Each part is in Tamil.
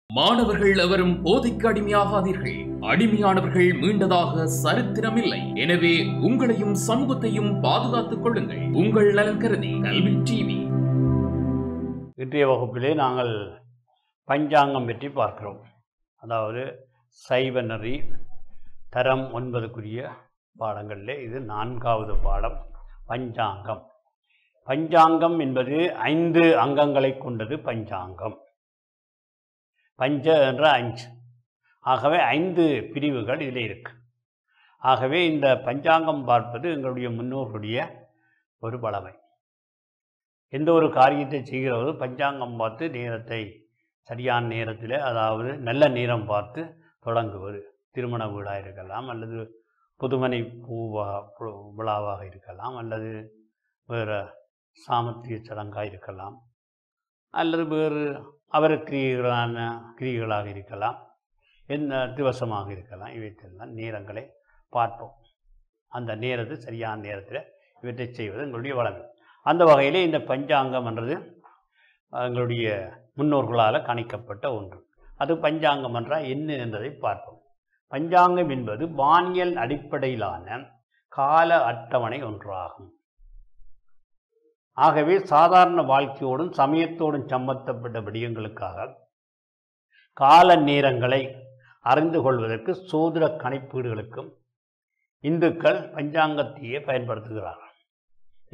மாணவர்கள் எவரும் போதைக்கு அடிமையாகாதீர்கள். அடிமையானவர்கள் மீண்டதாக சரித்திரமில்லை. எனவே உங்களையும் சமூகத்தையும் பாதுகாத்துக் கொள்ளுங்கள். உங்கள் நலன் கருதி கல்வி டிவி. இன்றைய வகுப்பிலே நாங்கள் பஞ்சாங்கம் பற்றி பார்க்கிறோம். அதாவது சைவ நெறி தரம் 9க்குரிய பாடங்களிலே இது 4வது பாடம் பஞ்சாங்கம். பஞ்சாங்கம் என்பது 5 அங்கங்களை கொண்டது. பஞ்சாங்கம் பஞ்ச என்ற 5, ஆகவே 5 பிரிவுகள் இதில் இருக்கு. ஆகவே இந்த பஞ்சாங்கம் பார்ப்பது எங்களுடைய முன்னோர்களுடைய ஒரு பழமை. எந்த ஒரு காரியத்தை செய்கிறவரு பஞ்சாங்கம் பார்த்து நேரத்தை சரியான நேரத்தில், அதாவது நல்ல நேரம் பார்த்து தொடங்குவது. திருமண வீடாக இருக்கலாம், அல்லது புதுமனை விழாவாக இருக்கலாம், அல்லது வேறு சாமத்திய சடங்காக இருக்கலாம், அல்லது வேறு அவர் கிரியைகளாக இருக்கலாம், என்ன திவசமாக இருக்கலாம். இவற்றெல்லாம் நேரங்களை பார்ப்போம். அந்த நேரத்தை சரியான நேரத்தில் இவற்றை செய்வது எங்களுடைய வளமை. அந்த வகையிலே இந்த பஞ்சாங்கம் என்றது எங்களுடைய முன்னோர்களால் கணிக்கப்பட்ட ஒன்று. அது பஞ்சாங்கம் என்றால் என்ன என்பதை பார்ப்போம். பஞ்சாங்கம் என்பது வானியல் அடிப்படையிலான கால அட்டவணை ஒன்றாகும். ஆகவே சாதாரண வாழ்க்கையோடும் சமயத்தோடும் சம்பந்தப்பட்ட விடயங்களுக்காக கால நேரங்களை அறிந்து கொள்வதற்கு சோதிட கணிப்பீடுகளுக்கும் இந்துக்கள் பஞ்சாங்கத்தையே பயன்படுத்துகிறார்கள்.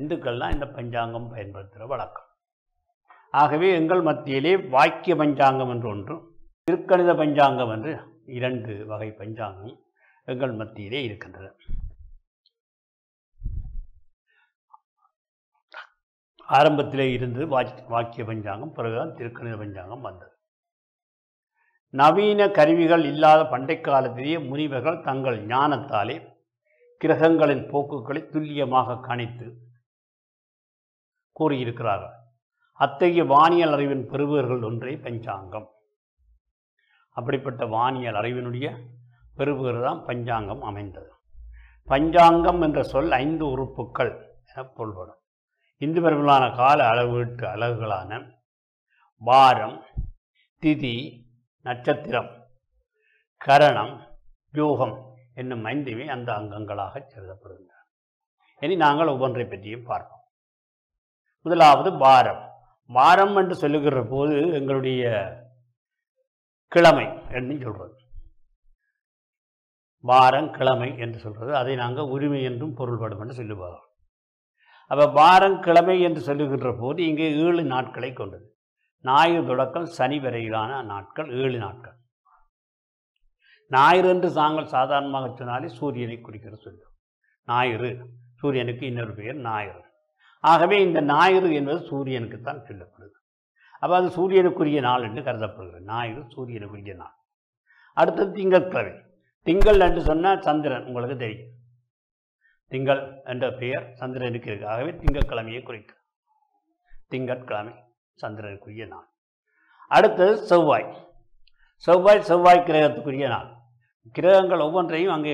இந்துக்கள்லாம் இந்த பஞ்சாங்கம் பயன்படுத்துகிற வழக்கம். ஆகவே எங்கள் மத்தியிலே வாக்கிய பஞ்சாங்கம் என்று ஒன்று, திருக்கணித பஞ்சாங்கம் என்று 2 வகை பஞ்சாங்கம் எங்கள் மத்தியிலே இருக்கின்றன. ஆரம்பத்திலே இருந்து வாக்கிய பஞ்சாங்கம், பிறகுதான் திருக்கணித பஞ்சாங்கம் வந்தது. நவீன கருவிகள் இல்லாத பண்டை காலத்திலேயே முனிவர்கள் தங்கள் ஞானத்தாலே கிரகங்களின் போக்குகளை துல்லியமாக கணித்து கூறியிருக்கிறார்கள். அத்தகைய வானியல் அறிவின் பெறுபவர்கள் ஒன்றே பஞ்சாங்கம். அப்படிப்பட்ட வானியல் அறிவினுடைய பெறுபவர் தான் பஞ்சாங்கம் அமைந்தது. பஞ்சாங்கம் என்ற சொல் 5 உறுப்புக்கள் என பொருள்படும். இந்து மரபிலான கால அளவீட்டு அலகுகளான வாரம், திதி, நட்சத்திரம், கரணம், யோகம் என்னும் 5மே அந்த அங்கங்களாக கருதப்படுகின்றன. இனி நாங்கள் ஒவ்வொன்றை பற்றியும் பார்ப்போம். முதலாவது வாரம். வாரம் என்று சொல்லுகிற போது எங்களுடைய கிழமை என்று சொல்றது. வாரம் கிழமை என்று சொல்றது, அதை நாங்கள் உரிமை என்றும் பொருள்படும் என்று சொல்லுவார்கள். அப்போ வாரம் கிழமை என்று சொல்லுகின்ற போது இங்கே 7 நாட்களை கொண்டது. ஞாயிறு தொடக்கம் சனி வரையிலான நாட்கள் 7 நாட்கள். ஞாயிறு என்று நாங்கள் சாதாரணமாக சொன்னாலே சூரியனை குறிக்கிற சொல்லும். ஞாயிறு, சூரியனுக்கு இன்னொரு பெயர் ஞாயிறு. ஆகவே இந்த ஞாயிறு என்பது சூரியனுக்குத்தான் சொல்லப்படுது. அப்போ அது சூரியனுக்குரிய நாள் என்று கருதப்படுகிறது. ஞாயிறு சூரியனுக்குரிய நாள். அடுத்தது திங்கட்கிழமை. திங்கள் என்று சொன்னால் சந்திரன், உங்களுக்கு தெரியும். திங்கள் என்ற பெயர் சந்திரனுக்கு இருக்கு. ஆகவே திங்கட்கிழமையை குறிக்கும். திங்கட்கிழமை சந்திரனுக்குரிய நாள். அடுத்தது செவ்வாய். செவ்வாய் கிரகத்துக்குரிய நாள். கிரகங்கள் ஒவ்வொன்றையும் அங்கே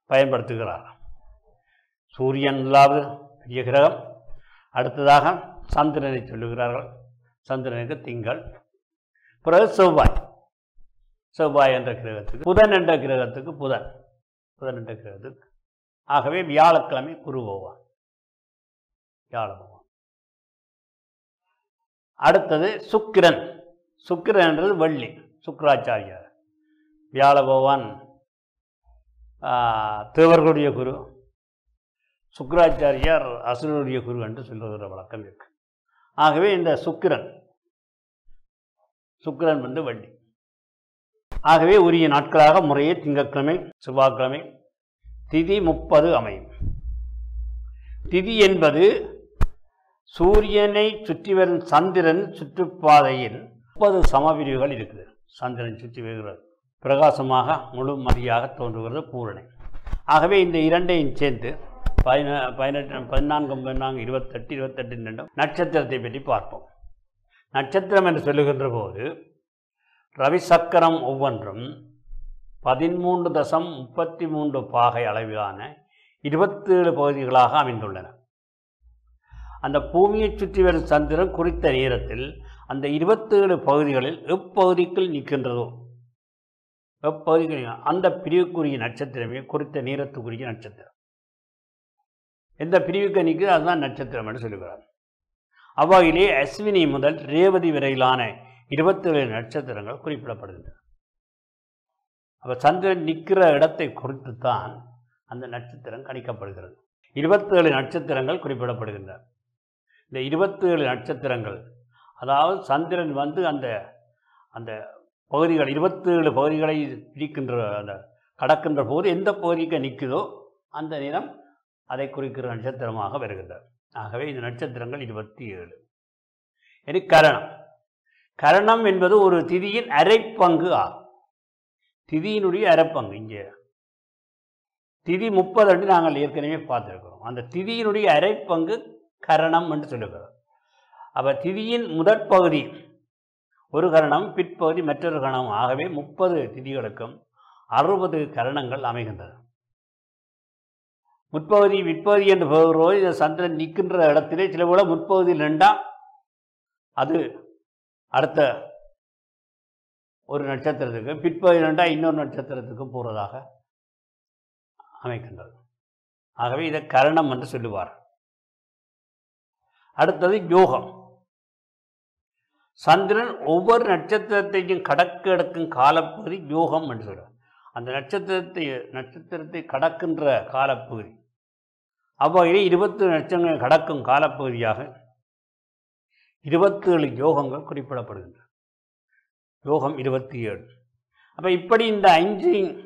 பயன்படுத்துகிறார்கள். சூரியன் இல்லாத பெரிய கிரகம். அடுத்ததாக சந்திரனை சொல்லுகிறார்கள். சந்திரனுக்கு திங்கள். பிறகு செவ்வாய் என்ற கிரகத்துக்கு, புதன் என்ற கிரகத்துக்கு புதன் என்ற கிரகத்துக்கு. ஆகவே வியாழக்கிழமை குரு பகவான், வியாழ பகவான். அடுத்தது சுக்கிரன். சுக்கிரன் என்றது வெள்ளி, சுக்கராச்சாரியார். வியாழ பகவான் தேவர்களுடைய குரு, சுக்கராச்சாரியார் அசுரனுடைய குரு என்று சொல்லுகிற வழக்கம் இருக்கு. ஆகவே இந்த சுக்கிரன் வந்து வெள்ளி. ஆகவே உரிய நாட்களாக முறையே திங்கட்கிழமை, செவ்வாய்க்கிழமை, திதி 30 அமையும். திதி என்பது சூரியனை சுற்றி வரும் சந்திரன் சுற்றுப்பாதையில் 30 சமபிரிவுகள் இருக்குது. சந்திரன் சுற்றி வருகிறது, பிரகாசமாக முழு மதியாக தோன்றுகிறது பூரணை. ஆகவே இந்த 2ஐயும் சேர்த்து 18, 14, 28, 28 நட்சத்திரத்தை பற்றி பார்ப்போம். நட்சத்திரம் என்று சொல்லுகின்ற போது ரவி சக்கரம் ஒவ்வொன்றும் 13.33 பாகை அளவிலான 27 பகுதிகளாக அமைந்துள்ளன. அந்த பூமியை சுற்றி வரும் சந்திரன் குறித்த நேரத்தில் அந்த 27 பகுதிகளில் எப்பகுதிக்குள் நிற்கின்றதோ எப்பகுதிக்கு அந்த பிரிவுக்குரிய நட்சத்திரமே குறித்த நேரத்துக்குரிய நட்சத்திரம். எந்த பிரிவுக்கு நிற்குது அதுதான் நட்சத்திரம் என்று சொல்லுகிறார். அவ்வாயிலே அஸ்வினி முதல் ரேவதி வரையிலான 27 நட்சத்திரங்கள் குறிப்பிடப்படுகின்றன. அப்போ சந்திரன் நிற்கிற இடத்தை குறித்துத்தான் அந்த நட்சத்திரம் கணிக்கப்படுகிறது. 27 நட்சத்திரங்கள் குறிப்பிடப்படுகின்றன. இந்த 27 நட்சத்திரங்கள் அதாவது சந்திரன் வந்து அந்த அந்த பகுதிகள் 27 பகுதிகளை பிரிக்கின்ற அந்த கடக்கின்ற போது எந்த பகுதிக்கு நிற்குதோ அந்த நிறம் அதை குறிக்கிற நட்சத்திரமாக வருகின்றது. ஆகவே இந்த நட்சத்திரங்கள் 27. இனி கரணம். கரணம் என்பது ஒரு திதியின் அரைப்பங்கு ஆகும். திதியினுடைய அரைப்பங்கு. இங்கே திதி 30 என்று நாங்கள் ஏற்கனவே பார்த்துருக்கிறோம். அந்த திதியினுடைய அரைப்பங்கு கரணம் என்று சொல்லுகிறோம். அப்போ திதியின் முதற் பகுதி ஒரு கரணம், பிற்பகுதி மற்றொரு கரணம். ஆகவே 30 திதிகளுக்கும் 60 கரணங்கள் அமைகின்றன. முற்பகுதி பிற்பகுதி என்று போகிறோம். இந்த சந்திரன் நிற்கின்ற இடத்திலே சில போல முற்பகுதியில் 2 அது அடுத்த ஒரு நட்சத்திரத்துக்கு, பிற்பகுதி 2 இன்னொரு நட்சத்திரத்துக்கும் போகிறதாக அமைக்கின்றது. ஆகவே இதை கரணம் என்று சொல்லுவார். அடுத்தது யோகம். சந்திரன் ஒவ்வொரு நட்சத்திரத்தையும் கடக்க எடுக்கும் காலப்பகுதி யோகம் என்று சொல்லுவார். அந்த நட்சத்திரத்தை கடக்கின்ற காலப்பகுதி அவ்வகையிலே 20 நட்சத்திரங்கள் கடக்கும் காலப்பகுதியாக 27 யோகங்கள் குறிப்பிடப்படுகின்றன. யோகம் 27. அப்போ இப்படி இந்த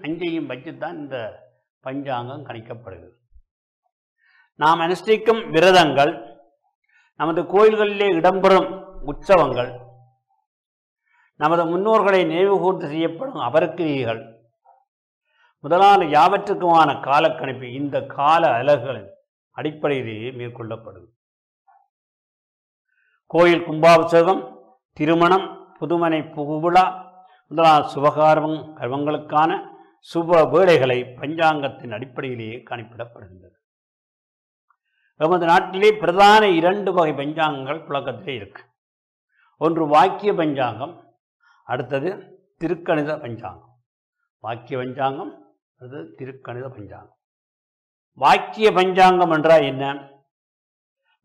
அஞ்சையும் வச்சுத்தான் இந்த பஞ்சாங்கம் கணிக்கப்படுகிறது. நாம் அனுஷ்டிக்கும் விரதங்கள், நமது கோயில்களிலே இடம்பெறும் உற்சவங்கள், நமது முன்னோர்களை நினைவுகூர்ந்து செய்யப்படும் அபரக்கிரியைகள் முதலான யாவற்றுக்குமான காலக்கணிப்பு இந்த கால அலகுகளின் அடிப்படையிலேயே மேற்கொள்ளப்படுது. கோயில் கும்பாபிஷேகம், திருமணம், புதுமனை புகுவிழா முதலான கர்மங்களுக்கான சுப வேளைகளை பஞ்சாங்கத்தின் அடிப்படையிலேயே கணிப்பிடப்படுகின்றது. நமது நாட்டிலே பிரதான 2 வகை பஞ்சாங்கங்கள் புழக்கத்திலே இருக்கு. ஒன்று வாக்கிய பஞ்சாங்கம், அடுத்தது திருக்கணித பஞ்சாங்கம். வாக்கிய பஞ்சாங்கம், அது திருக்கணித பஞ்சாங்கம். வாக்கிய பஞ்சாங்கம் என்றால் என்ன?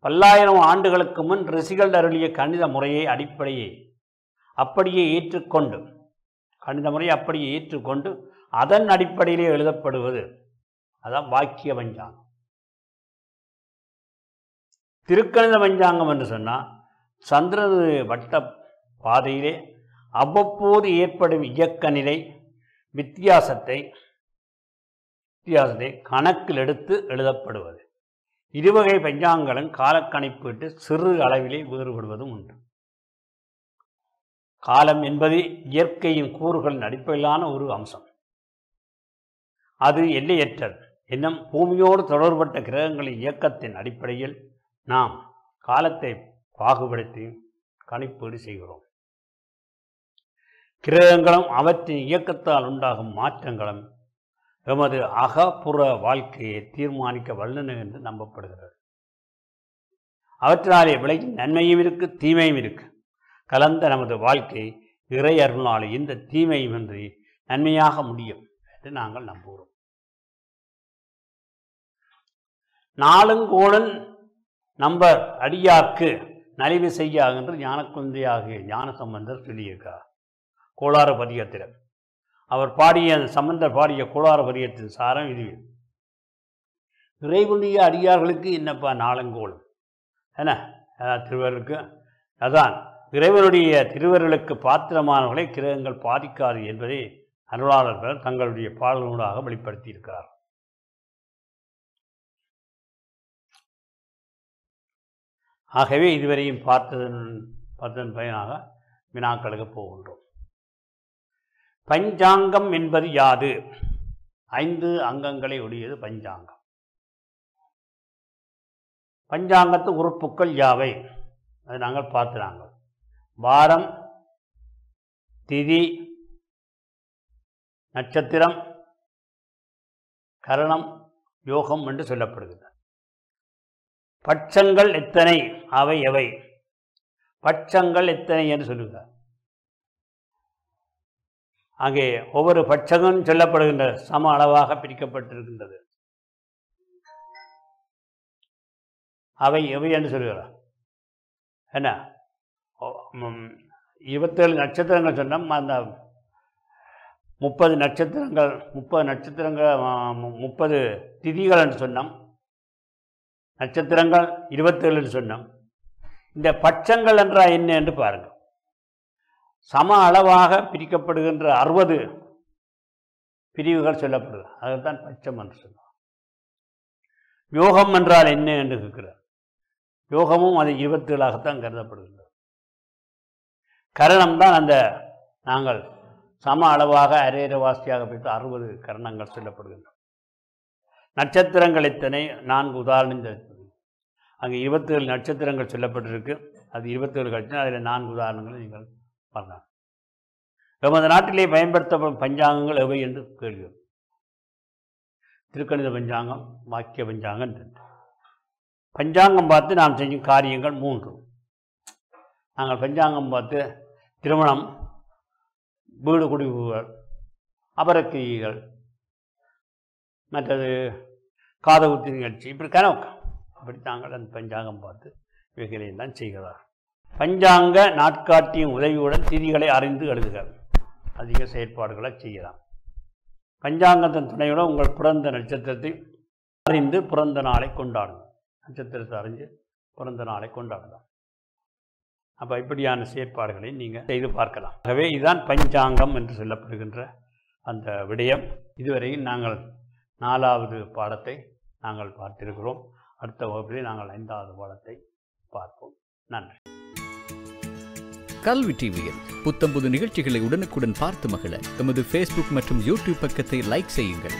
பல்லாயிரம் ஆண்டுகளுக்கு முன் ரிஷிகள் அருளிய கணித முறையை அப்படியே ஏற்றுக்கொண்டு, கணித முறையை அப்படியே ஏற்றுக்கொண்டு அதன் அடிப்படையிலே எழுதப்படுவது அதான் வாக்கிய பஞ்சாங்கம். திருக்கணித பஞ்சாங்கம் என்று சொன்னால் சந்திரனது வட்ட பாதையிலே அவ்வப்போது ஏற்படும் இயக்க நிலை வித்தியாசத்தை கணக்கில் எடுத்து எழுதப்படுவது. இருவகை பஞ்சாங்கங்களும் காலக்கணிப்பிட்டு சிறு அளவிலே வேறுபடுவதும் உண்டு. காலம் என்பது இயற்கையின் கூறுகளின் அடிப்படையிலான ஒரு அம்சம். அது எல்லையற்றது. இன்னும் பூமியோடு தொடர்பட்ட கிரகங்களின் இயக்கத்தின் அடிப்படையில் நாம் காலத்தை பாகுபடுத்தி கணிப்பீடு செய்கிறோம். கிரகங்களும் அவற்றின் இயக்கத்தால் உண்டாகும் மாற்றங்களும் எமது அகப்புற வாழ்க்கையை தீர்மானிக்க வல்லன என்று நம்பப்படுகிறது. அவற்றாலே விளையும் நன்மையும் இருக்கு, தீமையும் இருக்கு. கலந்த நமது வாழ்க்கை இறை அருளாலே இந்த தீமையும் இன்றி நன்மையாக முடியும் என்று நாங்கள் நம்புகிறோம். நாளுங்கோளன் நம்பர் அடியார்க்கு நலிவு செய்யாக என்று ஞானக்குந்தையாகிய ஞான சம்பந்தர் சொல்லியிருக்கார் கோளாறு பதிகத்தில். அவர் பாடிய சம்பந்தர் பாடிய கோளாறு பதிகத்தின் சாரம் இது. இறைவனுடைய அடியார்களுக்கு என்னப்பா நாளங்கோளம் என்ன திருவருளுக்கு? அதான் இறைவனுடைய திருவருளுக்கு பாத்திரமானவர்களை கிரகங்கள் பாதிக்காது என்பதை அருளாளர்கள் தங்களுடைய பாடல்களாக வெளிப்படுத்தியிருக்கிறார். ஆகவே இதுவரையும் பார்த்ததன் பயனாக வினாக்களுக்கு போகின்றோம். பஞ்சாங்கம் என்பது யாது? 5 அங்கங்களை உடையது பஞ்சாங்கம். பஞ்சாங்கத்து உறுப்புக்கள் யாவை? அது நாங்கள் பார்த்துறாங்க. வாரம், திதி, நட்சத்திரம், கரணம், யோகம் என்று சொல்லப்படுகிறது. பட்சங்கள் எத்தனை, அவை எவை? பட்சங்கள் எத்தனை என்று சொல்லுகிறார். அங்கே ஒவ்வொரு பட்சமும் சொல்லப்படுகின்ற சம அளவாக பிரிக்கப்பட்டிருக்கின்றது. அவை எவை என்று சொல்லுகிறார். என்ன 27 நட்சத்திரங்கள் சொன்னோம். அந்த 30 நட்சத்திரங்கள் 30 திதிகள் என்று சொன்னோம். நட்சத்திரங்கள் 27 என்று சொன்னோம். இந்த பட்சங்கள் என்றால் என்ன என்று பாருங்கள். சம அளவாக பிரிக்கப்படுகின்ற 60 பிரிவுகள் சொல்லப்படுது. அதுதான் பட்சம் என்று சொல்லுவோம். யோகம் என்றால் என்ன என்று கேட்கிறார். யோகமும் அது 27ஆகத்தான் கருதப்படுகின்றது. கரணம் தான் அந்த நாங்கள் சம அளவாக அரைவாசியாக பிரித்து 60 கரணங்கள் சொல்லப்படுகின்றன. நட்சத்திரங்கள் எத்தனை? 4 உதாரணம். அங்கே 27 நட்சத்திரங்கள் சொல்லப்பட்டிருக்கு. அது 27 கழிச்சு அதில் 4 உதாரணங்களை நீங்கள் பார்க்கலாம். நமது நாட்டிலே பயன்படுத்தப்படும் பஞ்சாங்கங்கள் எவை என்று கேள்வி. திருக்கணித பஞ்சாங்கம், வாக்கிய பஞ்சாங்கம். பஞ்சாங்கம் பார்த்து நாம் செய்யும் காரியங்கள் 3. நாங்கள் பஞ்சாங்கம் பார்த்து திருமணம், வீடு குடிவுகள், அபரக்கிரிகள், மற்றது காதகுத்தி நிகழ்ச்சி, இப்படி கனவு அப்படி நாங்கள் அந்த பஞ்சாங்கம் பார்த்து இவைகளையெல்லாம் செய்கிறார். பஞ்சாங்க நாட்காட்டியின் உதவியுடன் திதிகளை அறிந்து எழுதுகிறார். அதிக செயற்பாடுகளை செய்யலாம். பஞ்சாங்கத்தின் துணையுடன் உங்கள் பிறந்த நட்சத்திரத்தை அறிந்து பிறந்த நாளை கொண்டாடணும். நட்சத்திரத்தை அறிஞ்சு பிறந்த நாளை கொண்டாடலாம். அப்போ இப்படியான செயற்பாடுகளை நீங்கள் செய்து பார்க்கலாம். ஆகவே இதுதான் பஞ்சாங்கம் என்று சொல்லப்படுகின்ற அந்த விடயம். இதுவரையில் நாங்கள் 4வது பாடத்தை நாங்கள் பார்த்திருக்கிறோம். அடுத்த வகுப்பிலே நாங்கள் 5வது பாடத்தை பார்ப்போம். நன்றி. கல்வி டிவியில் புத்தம்புது நிகழ்ச்சிகளை உடனுக்குடன் பார்த்து மகிழ எமது ஃபேஸ்புக் மற்றும் யூடியூப் பக்கத்தை லைக் செய்யுங்கள்.